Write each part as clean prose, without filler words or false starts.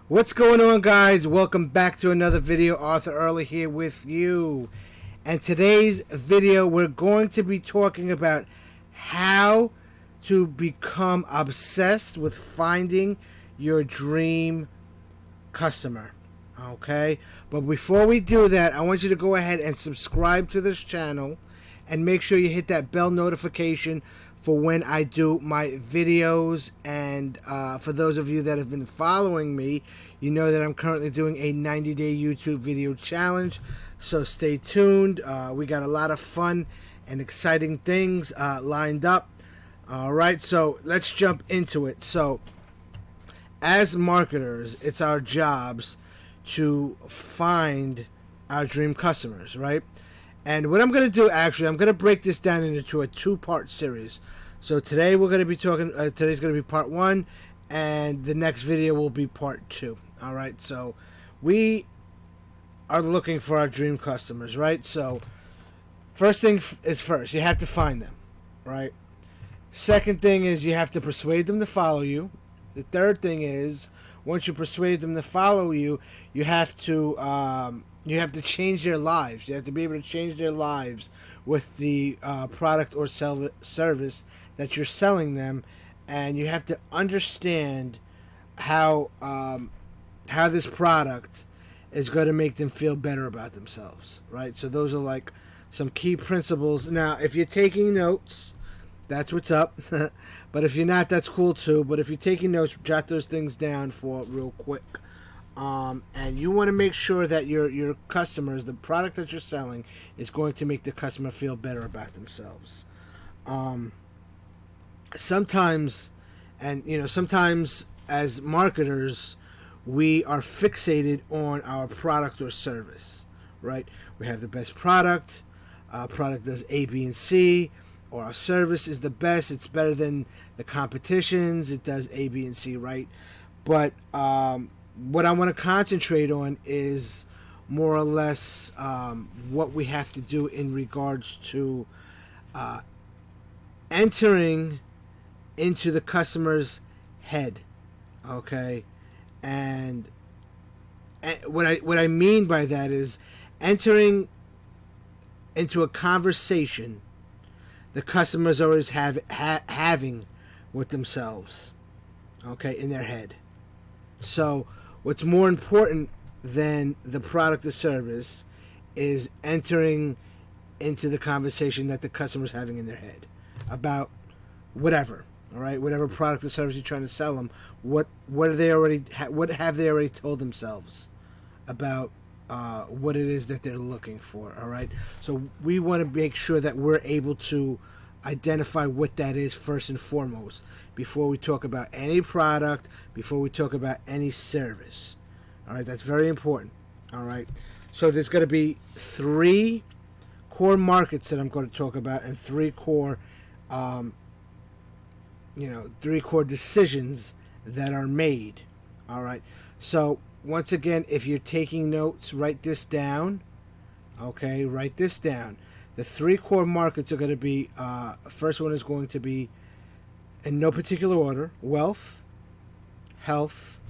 What's going on, guys? Welcome back to another video. Arthur Early here with you. And today's video, we're going to be talking about how to become obsessed with finding your dream customer. Okay? But before we do that, I want you to go ahead and subscribe to this channel and make sure you hit that bell notification for when I do my videos. And for those of you that have been following me, you know that I'm currently doing a 90-day YouTube video challenge, so stay tuned. We got a lot of fun and exciting things lined up. Alright, so let's jump into it. So as marketers, it's our jobs to find our dream customers, right? And what I'm going to do, actually, I'm going to break this down into a two-part series. So today we're going to be talking, today's going to be part 1, and the next video will be part 2. All right, so we are looking for our dream customers, right? So first thing is first, you have to find them, right? Second thing is you have to persuade them to follow you. The third thing is, once you persuade them to follow you, you have to change their lives. You have to be able to change their lives with the product or service that you're selling them, and you have to understand how this product is going to make them feel better about themselves, right? So those are like some key principles. Now, if you're taking notes, that's what's up. But if you're not, that's cool too. But if you're taking notes, jot those things down for real quick. And you want to make sure that your customers, the product that you're selling, is going to make the customer feel better about themselves. Sometimes as marketers, we are fixated on our product or service, right? We have the best product. Our product does A, B, and C. Or our service is the best. It's better than the competitions. It does A, B, and C, right? But what I want to concentrate on is more or less what we have to do in regards to entering into the customer's head, okay? And what I mean by that is entering into a conversation the customers always having with themselves, okay, in their head. So what's more important than the product or service is entering into the conversation that the customer's having in their head about whatever, all right, whatever product or service you're trying to sell them. What have they already told themselves about what it is that they're looking for, all right? So we want to make sure that we're able to identify what that is first and foremost before we talk about any product, before we talk about any service. All right, that's very important. All right, so there's going to be 3 core markets that I'm going to talk about, and 3 core decisions that are made. All right, so once again, if you're taking notes, write this down. Okay, write this down. The 3 core markets are going to be, first one is going to be, in no particular order, wealth, health,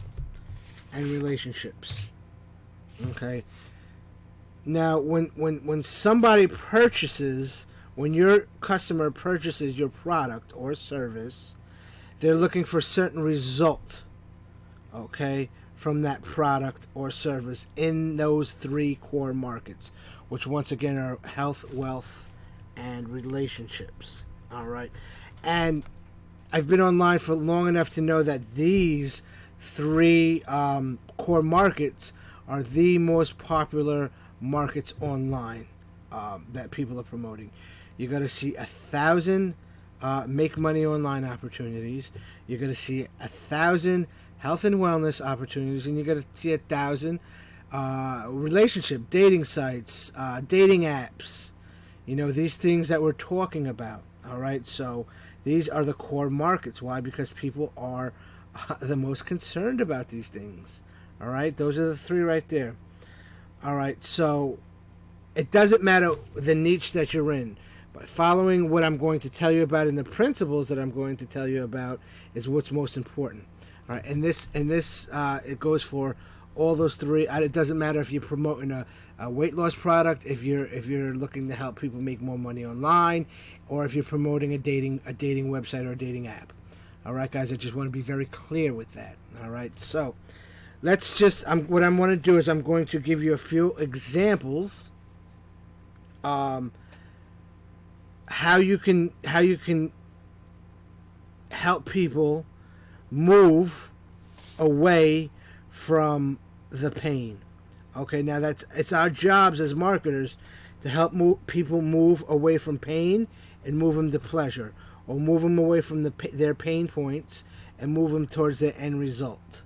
and relationships. Okay. Now, when somebody purchases, when your customer purchases your product or service, they're looking for a certain result, okay, from that product or service in those 3 core markets, which once again are health, wealth, and relationships. All right. And I've been online for long enough to know that these 3 core markets are the most popular markets online that people are promoting. You're going to see 1,000 make money online opportunities. You're going to see 1,000 health and wellness opportunities, and you're going to see 1,000 relationship, dating sites, dating apps, these things that we're talking about. All right, so these are the core markets. Why? Because people are the most concerned about these things. All right, those are the 3 right there. All right, so it doesn't matter the niche that you're in, but following what I'm going to tell you about and the principles that I'm going to tell you about is what's most important. All right, and this it goes for all those three. It doesn't matter if you're promoting a weight loss product, if you're looking to help people make more money online, or if you're promoting a dating website or a dating app. All right, guys, I just want to be very clear with that. All right, so let's just what I'm going to do is I'm going to give you a few examples. How you can help people move away from the pain. Okay, now it's our jobs as marketers to help people move away from pain and move them to pleasure, or move them away from their pain points and move them towards their end result.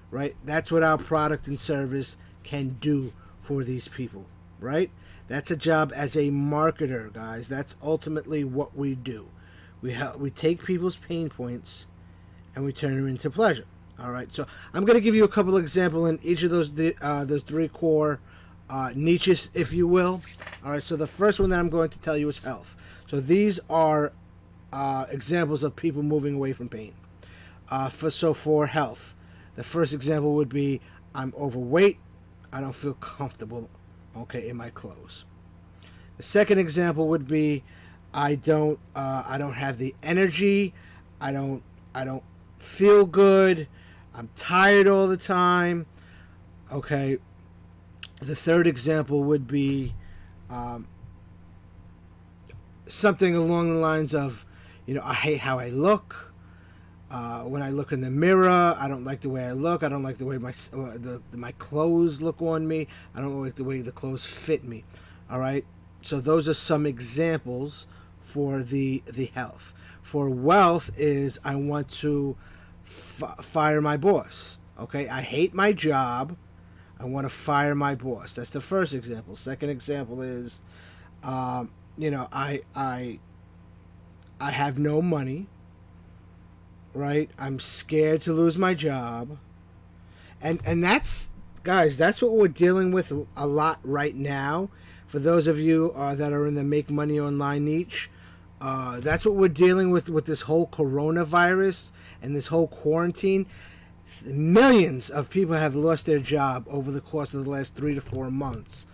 Right? That's what our product and service can do for these people. Right? That's a job as a marketer, guys. That's ultimately what we do. We take people's pain points and we turn them into pleasure. All right. So I'm going to give you a couple of examples in each of those three core niches, if you will. All right. So the first one that I'm going to tell you is health. So these are examples of people moving away from pain. For health, the first example would be I'm overweight. I don't feel comfortable, okay, in my clothes. The second example would be I don't have the energy. I don't feel good. I'm tired all the time. Okay. The third example would be something along the lines of, I hate how I look. When I look in the mirror, I don't like the way I look. I don't like the way my clothes look on me. I don't like the way the clothes fit me. All right. So those are some examples for the health. For wealth is I want to fire my boss. Okay. I hate my job. I want to fire my boss. That's the first example. Second example is, I have no money. Right? I'm scared to lose my job. And that's, guys, that's what we're dealing with a lot right now. For those of you that are in the make money online niche, that's what we're dealing with this whole coronavirus and this whole quarantine. Millions of people have lost their job over the course of the last 3 to 4 months.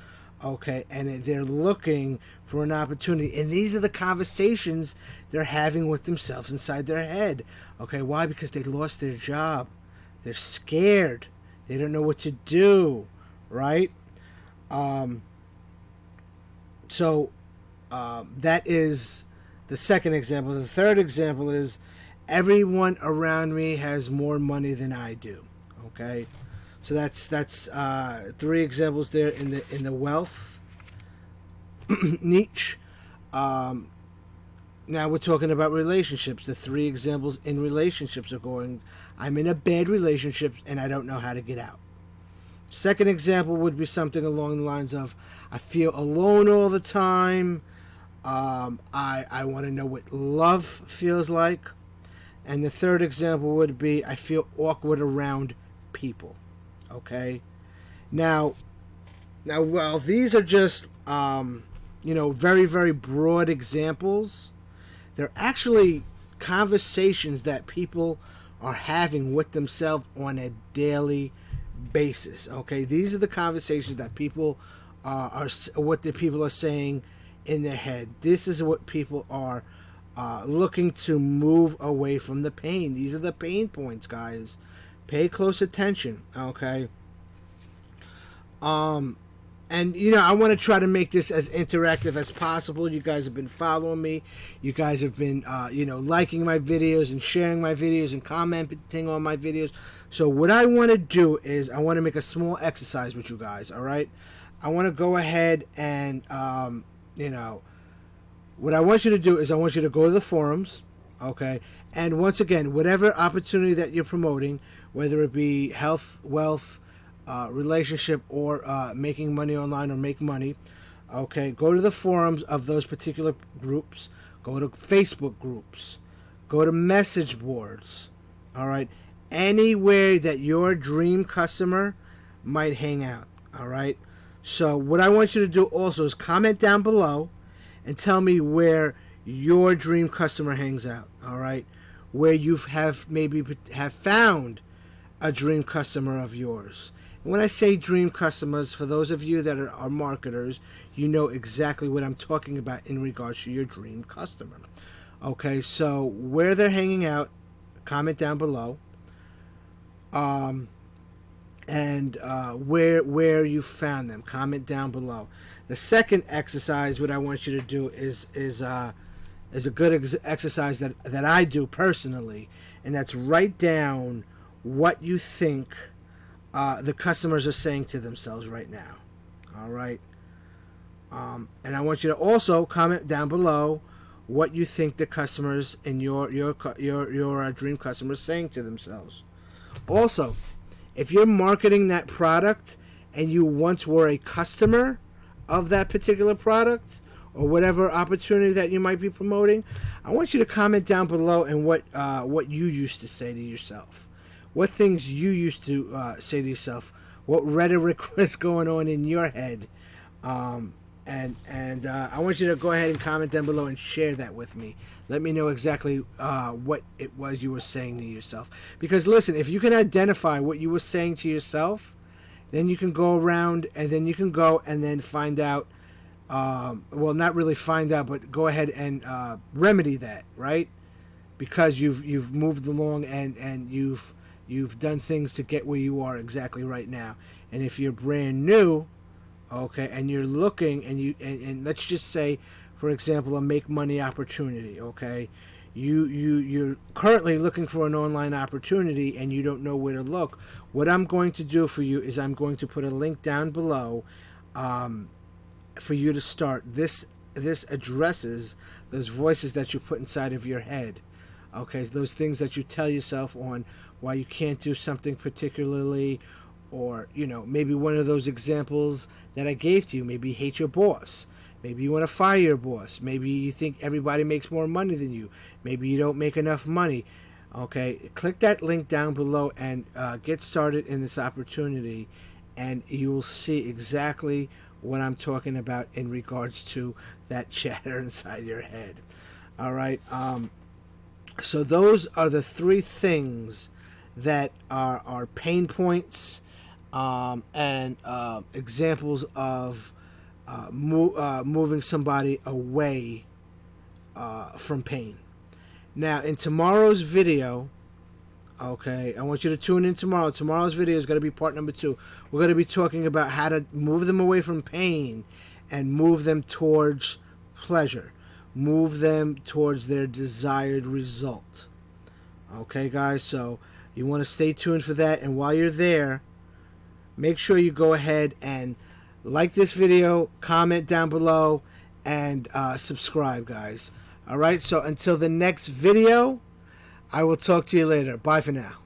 Okay, and they're looking for an opportunity. And these are the conversations they're having with themselves inside their head. Okay, why? Because they lost their job. They're scared. They don't know what to do, right? That is the second example. The third example is everyone around me has more money than I do. Okay? So that's three examples there in the wealth niche. Now we're talking about relationships. The three examples in relationships are going, I'm in a bad relationship and I don't know how to get out. Second example would be something along the lines of, I feel alone all the time. I want to know what love feels like. And the third example would be, I feel awkward around people. Okay. Now, well, these are just, very, very broad examples. They're actually conversations that people are having with themselves on a daily basis. Okay. These are the conversations that people what the people are saying in their head. This is what people are looking to move away from the pain. These are the pain points, guys. Pay close attention, okay? And, I want to try to make this as interactive as possible. You guys have been following me. You guys have been, liking my videos and sharing my videos and commenting on my videos. So what I want to do is I want to make a small exercise with you guys, all right? I want to go ahead and, what I want you to do is I want you to go to the forums, okay? And once again, whatever opportunity that you're promoting, whether it be health, wealth, relationship, or making money online or make money, okay, go to the forums of those particular groups. Go to Facebook groups. Go to message boards, all right? Anywhere that your dream customer might hang out, all right? So what I want you to do also is comment down below and tell me where your dream customer hangs out, all right? Where you have found a dream customer of yours. And when I say dream customers, for those of you that are marketers, you know exactly what I'm talking about in regards to your dream customer. Okay, so where they're hanging out, comment down below. And where you found them, comment down below. The second exercise, what I want you to do is a good exercise that I do personally, and that's write down what you think the customers are saying to themselves right now. All right. And I want you to also comment down below what you think the customers in your dream customers saying to themselves. Also, if you're marketing that product and you once were a customer of that particular product or whatever opportunity that you might be promoting, I want you to comment down below and what you used to say to yourself. What things you used to say to yourself. What rhetoric was going on in your head. And I want you to go ahead and comment down below and share that with me. Let me know exactly what it was you were saying to yourself. Because listen, if you can identify what you were saying to yourself, then you can go around and then you can go and then find out. Well, not really find out, but go ahead and remedy that, right? Because you've moved along and you've done things to get where you are exactly right now. And if you're brand new, okay, and you're looking and let's just say, for example, a make money opportunity, okay, you're currently looking for an online opportunity and you don't know where to look. What I'm going to do for you is I'm going to put a link down below for you to start. This addresses those voices that you put inside of your head, okay, those things that you tell yourself on why you can't do something particularly. Or, you know, maybe one of those examples that I gave to you. Maybe you hate your boss. Maybe you want to fire your boss. Maybe you think everybody makes more money than you. Maybe you don't make enough money. Okay, click that link down below and get started in this opportunity. And you will see exactly what I'm talking about in regards to that chatter inside your head. All right. So those are the three things that are pain points. And examples of moving somebody away from pain. Now, in tomorrow's video, okay, I want you to tune in tomorrow. Tomorrow's video is going to be part number 2. We're going to be talking about how to move them away from pain and move them towards pleasure. Move them towards their desired result. Okay, guys, so you want to stay tuned for that. And while you're there, make sure you go ahead and like this video, comment down below, and subscribe, guys. All right, so until the next video, I will talk to you later. Bye for now.